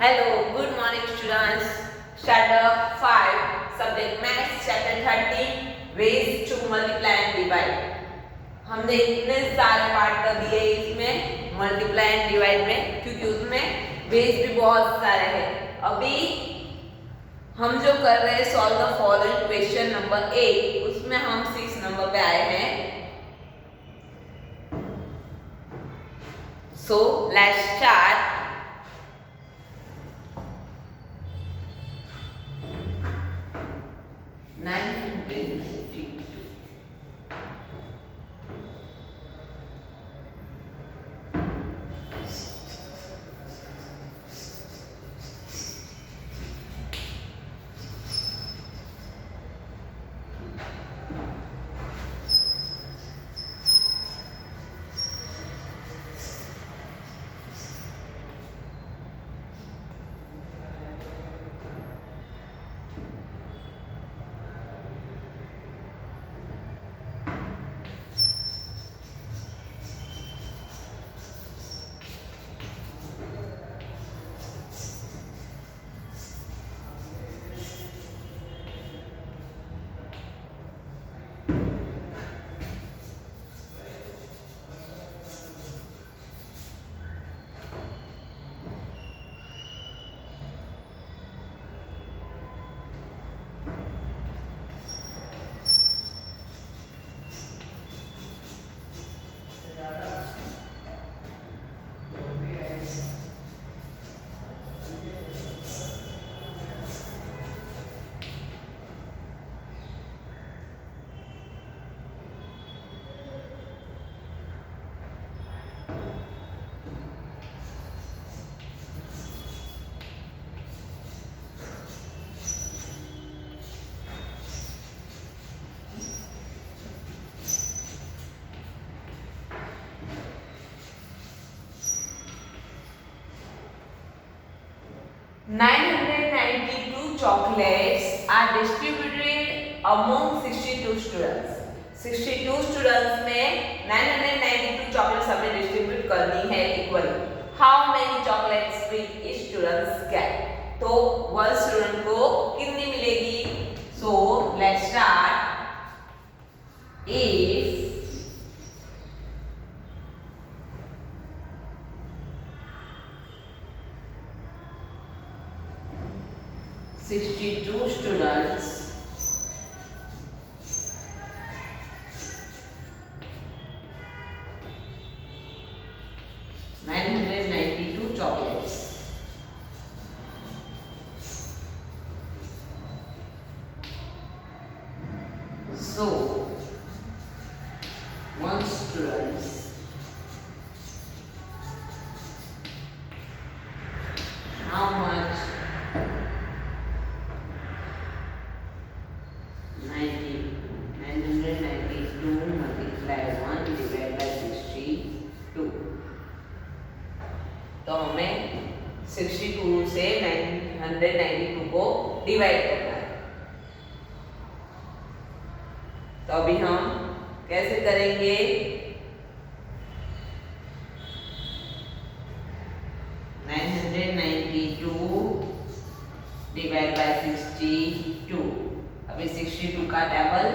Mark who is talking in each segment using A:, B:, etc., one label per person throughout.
A: Hello, good morning students. Standard 5, subject Maths, chapter 13, ways to multiply and divide. हमने इतने सारे part कर दिए इसमें मल्टीप्लाई एंड डिवाइड में, क्योंकि उसमें वेज भी बहुत सारे हैं। अभी हम जो कर रहे हैं solve the following question number 8, उसमें हम 6 नंबर पे आए हैं। So let's start. 952. Chocolates are distributed among 62 students. 62 students में 992 chocolates हमें distribute करनी है equally. How many chocolates will each students get? तो one student को कितनी मिलेगी? So let's start. If 62 students (992 chocolates). So one student how much 992 multiply 1 divided by 62। तो हमें 62 से 992 को डिवाइड करना है। तो अभी हम कैसे करेंगे? 992 डिवाइड बाय 62। अभी 62 का टेबल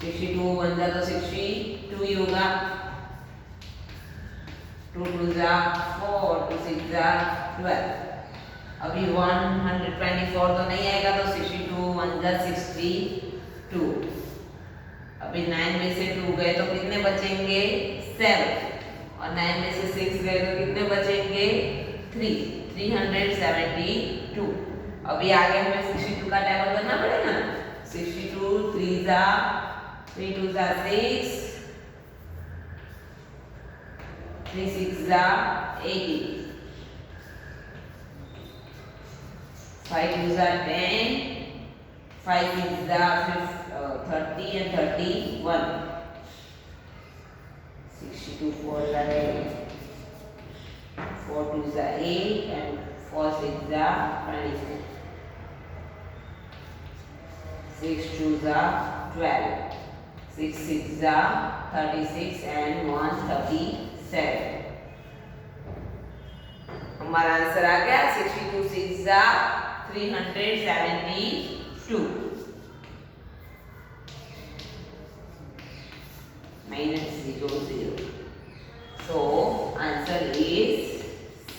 A: 62 1 जा तो 62 ही होगा। 2 2 जा 4 2 6 जा 12। अभी 124 तो नहीं आएगा, तो 62 1 जा 62। अभी 9 में से 2 गए तो कितने बचेंगे? 7। और 9 में से 6 गए तो कितने बचेंगे? 3 372। अभी आगे हमें 62 का टेबल करना पड़ेगा ना। 62 3 जा 3 2 जा 6 3 6 जा 18 5 2 जा 10 5 6 जा 30 and 31 62 4 जा 4 2 जा 8 and 4 6 जा 24 6 2 जा 12 6 6 जा 36 and 1 37। हमारा आंसर आ गया 62 6 372 -0 0. So answer is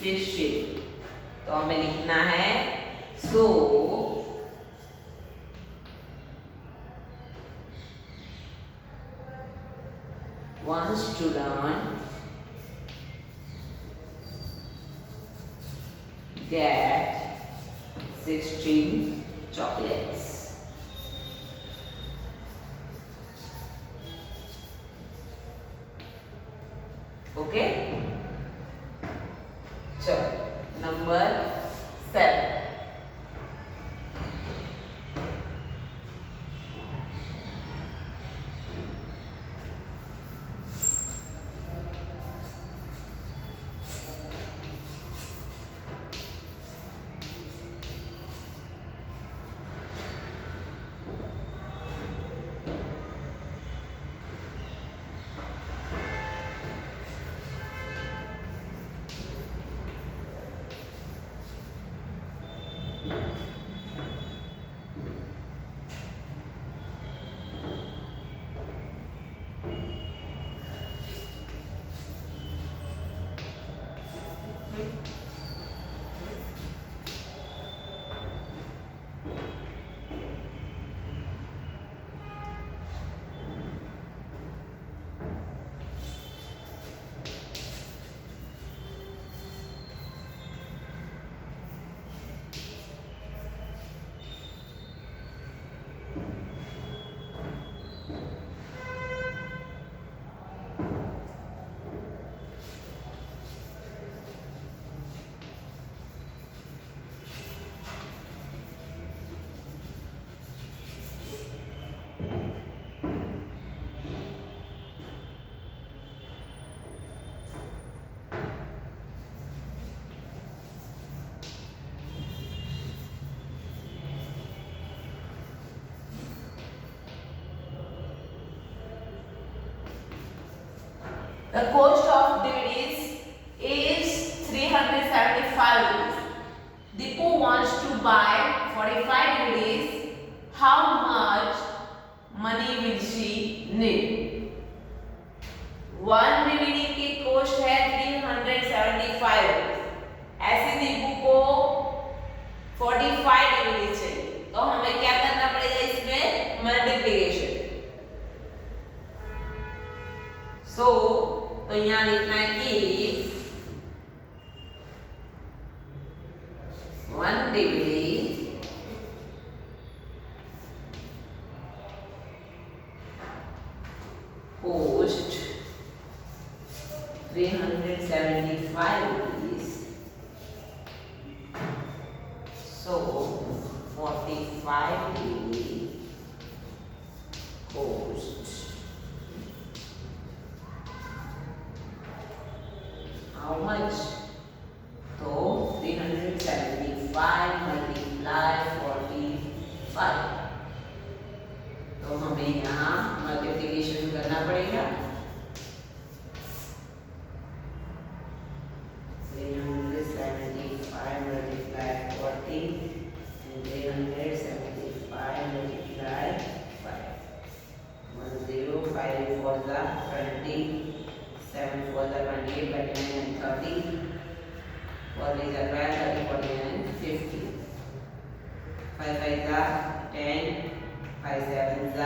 A: 60. तो हमें लिखना है so one student get 16 chocolates. Okay? चलो number 7. The cost of DVDs is 375 rupees. Deepu wants to buy 45 DVDs. How much money will she need? One DVD की cost है 375 rupees. ऐसे दीपू को 45 degree चाहिए, तो हमें क्या करना पड़ेगा इसमें मल्टीप्लिकेशन. तो यहाँ लिखना है कि 1 degree cost 375 rupees. So 45 degree cost how much? So 375 multiply 45. तो हमें यहाँ मल्टीप्लिकेशन करना पड़ेगा. 375 multiply 40 and 375 multiply 5. 10 5 for the 20, 7 for the 28, 29 and 30. 4 is a 12, 30, 49, 50. 5 5 is a 10. 5 7 is a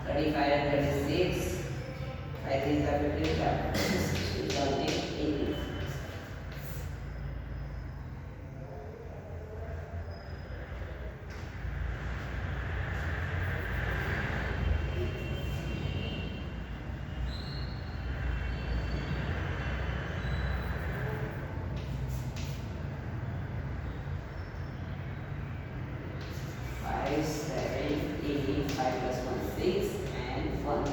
A: 35 and 36. 5 is a 57. 80. And 1.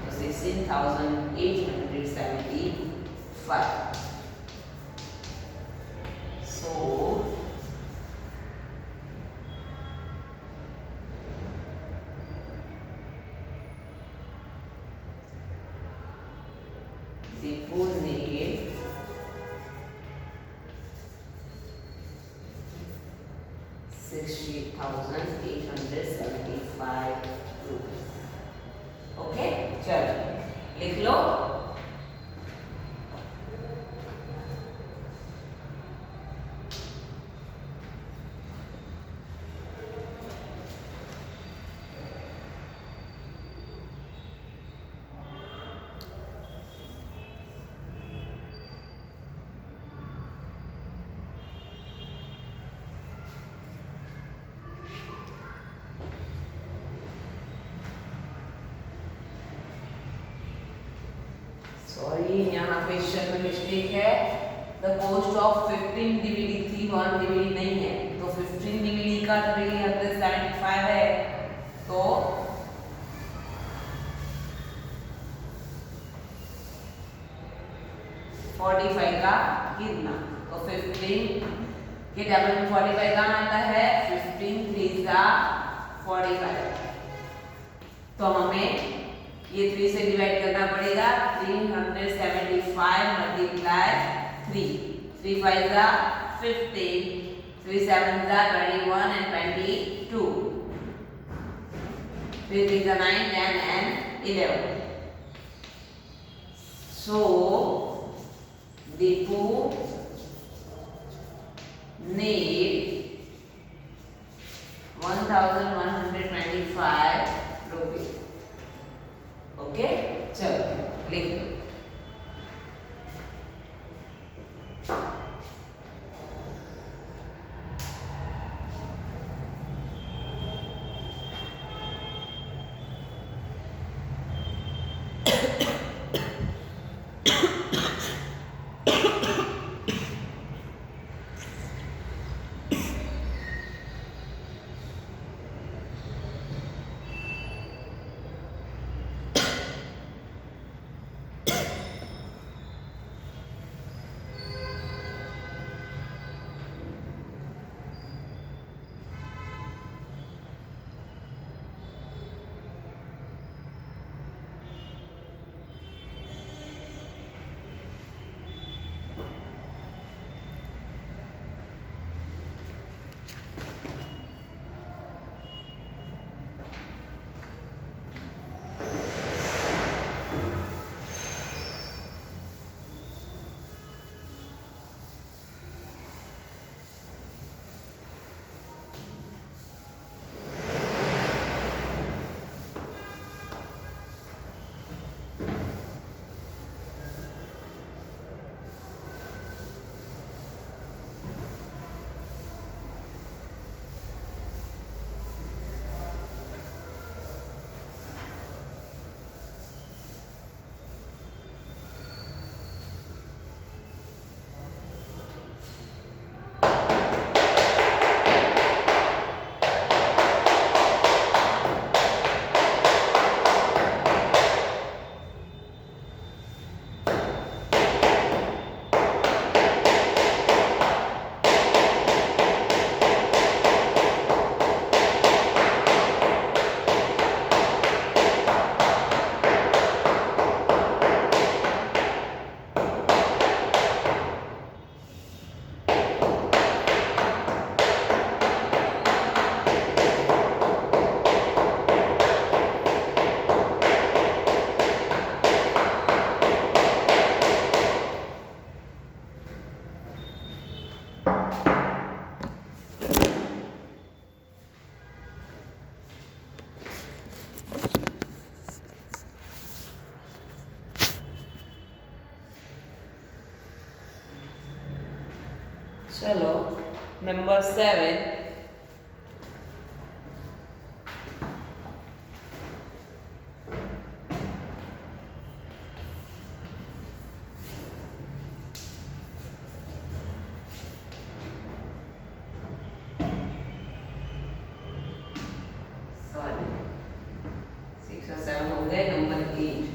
A: So 16,875. So the full need 60,875 rupees. Okay, चलो लिख लो। Sorry, यहाँ question में mistake है। द कॉस्ट ऑफ 15 डीवीडी थी, 1 DVD नहीं है, तो 15 DVD का 375 है, तो 45 का कितना? तो 15 के डबल में 45 का आता है, 15 3 जा 45। तो हमें ये 3 से डिवाइड करना पड़ेगा। 375 मल्टीप्लाई 3, 3 5 जा 15, 3 7 जा 21 and 22, 3 3 जा 9, 10 and 11. So Deepu need 1125 rupees. Okay, चलो लिख लो। चलो नंबर 7, सॉरी 6 और 7 हो गए। Number 8,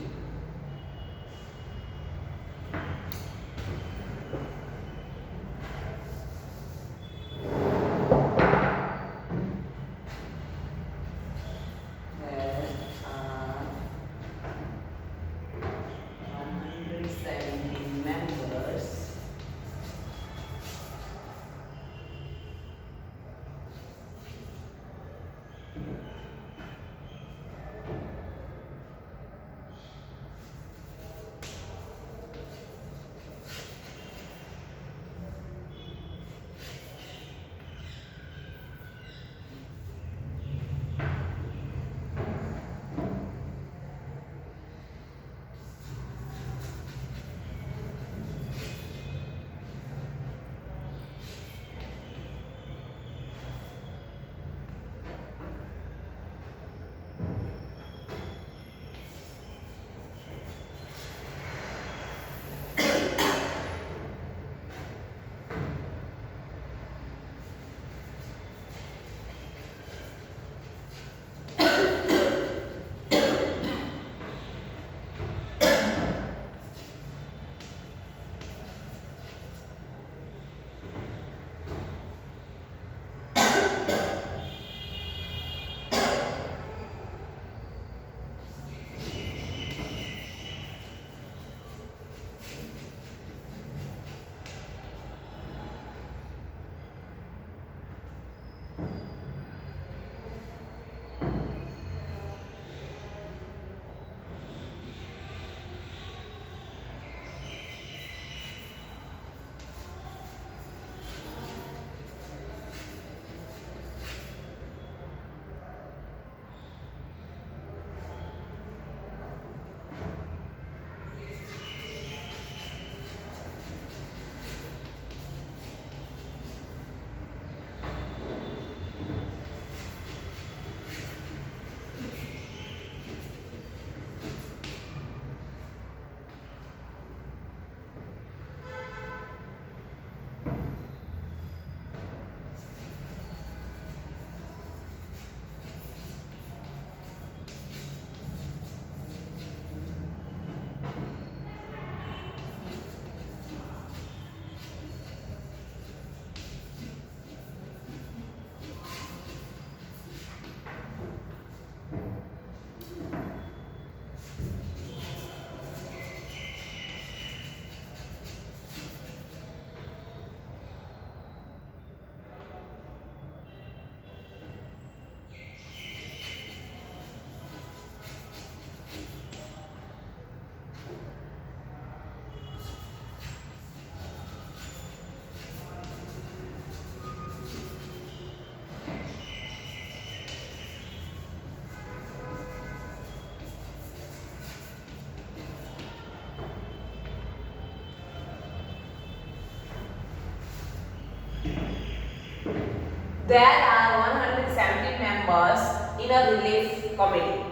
A: There are 170 members in a relief committee.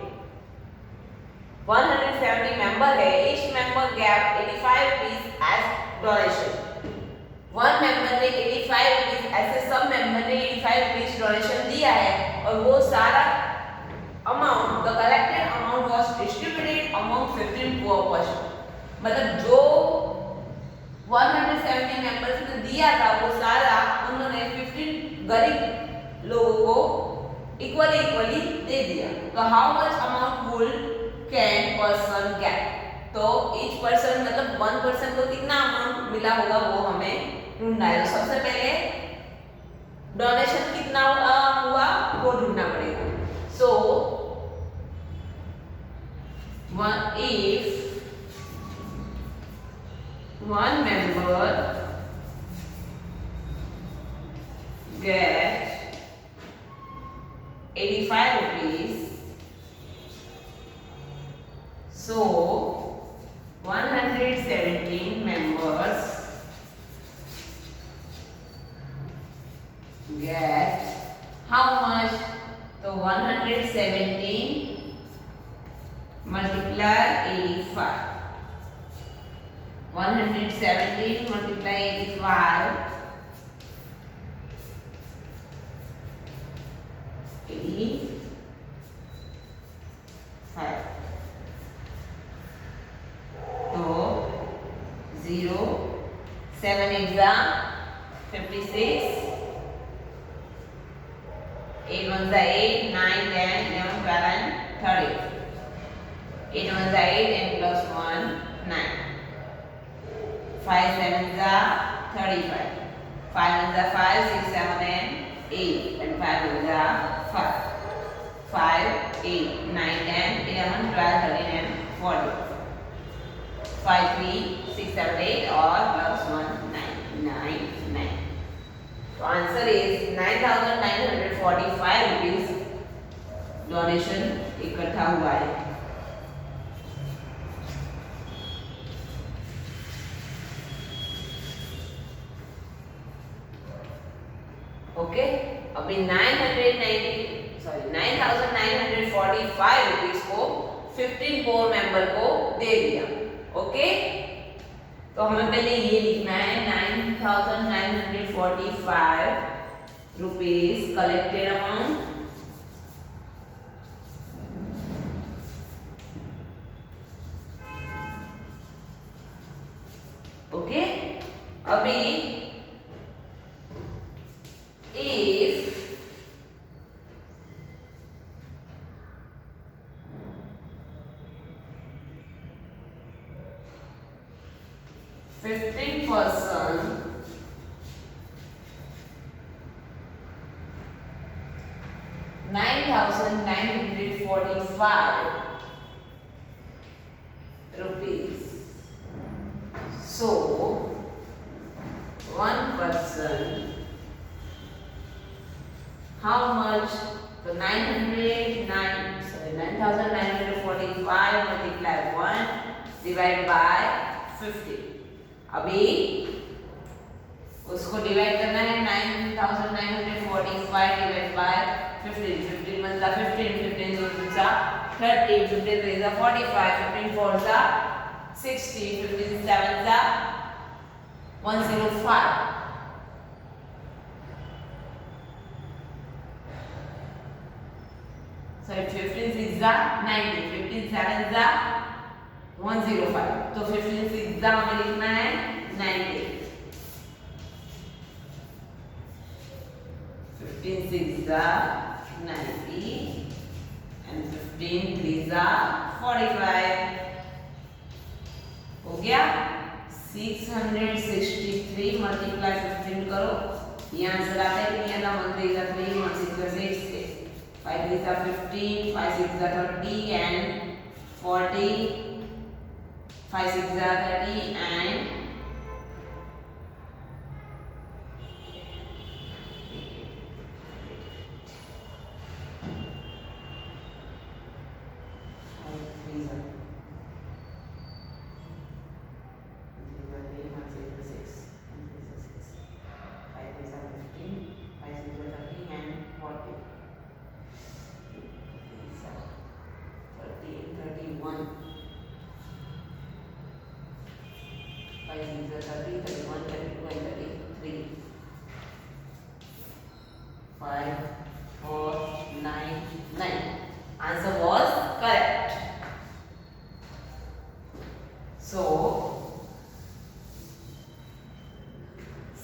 A: 170 member है. Each member gave 85 rupees as donation. One member ने 85 rupees ऐसे सब member ने 85 rupees donation दिया है और वो सारा amount, the collected amount was distributed among 15 poor persons. मतलब जो 170 मेंबर्स ने दिया था वो सारा उन्होंने 15 गरीब लोगों को इक्वली दे दिया. तो how much amount would can person get? तो ईच पर्सन मतलब वन पर्सन को कितना अमाउंट मिला होगा वो हमें ढूंढना है. तो सबसे पहले डोनेशन कितना हुआ वो ढूंढना पड़ेगा. सो if one member get 85 rupees, so 117 members get how much? So 117 multiply 85. 117 multiply 85 85. तो 0 7 exam 56 8 ones are 8 9 10 11 12 and 30. 8 ones are 8 and plus 1 9. 5 sevens are 35. 5 ones are 5 6 7 and 8 and 5 ones are 5. 5 8 9 10 11 12 13 and 40. 5 3 6 7 8 or plus 1 9 9 9. So answer is 9,945 rupees donation इकट्ठा हुआ है. Okay अभी 9,945 rupees को 15 पोर member को दे दिया. Okay तो हमें पहले ये लिखना है 9,945 रुपीस कलेक्टेड अमाउंट. ओके अभी if 15% 9,945 rupees. So 1%, how much? So 9,945 multiply 1 divide by 50. अभी उसको डिवाइड करना है 9,945 डिवाइड बाय 15. 15 मतलब 15 15 2 जा 30 15 3 जा 45 15 4 जा 60 15 7 जा 105. So 15 6 जा 90 15 7 जा 105. तो 15 6 जा हमें लिखना है 90. 15 6 जा 90 and 15 3 जा 45. हो गया 663 मल्टीप्लाई 15 करो. ये आंसर आता है कि नहीं आता? 1 3 जा 3 1 6 जा 6 5 3 जा 15 5 6 जा 30 and 40 5 6 जा 30 and 5 3 जा 15 5 6 जा 30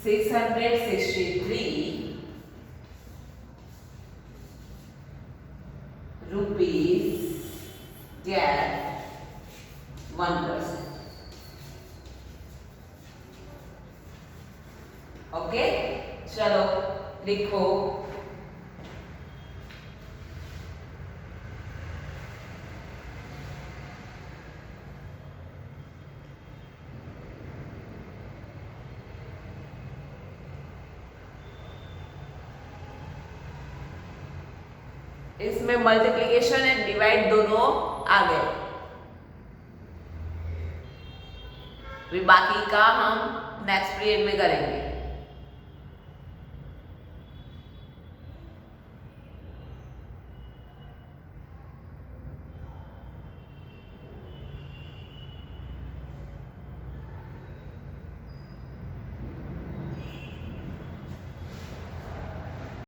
A: 663 rupees get 1%. ओके, चलो लिखो इसमें मल्टीप्लिकेशन एंड डिवाइड दोनों आ गए। बाकी का हम नेक्स्ट पीरियड में करेंगे।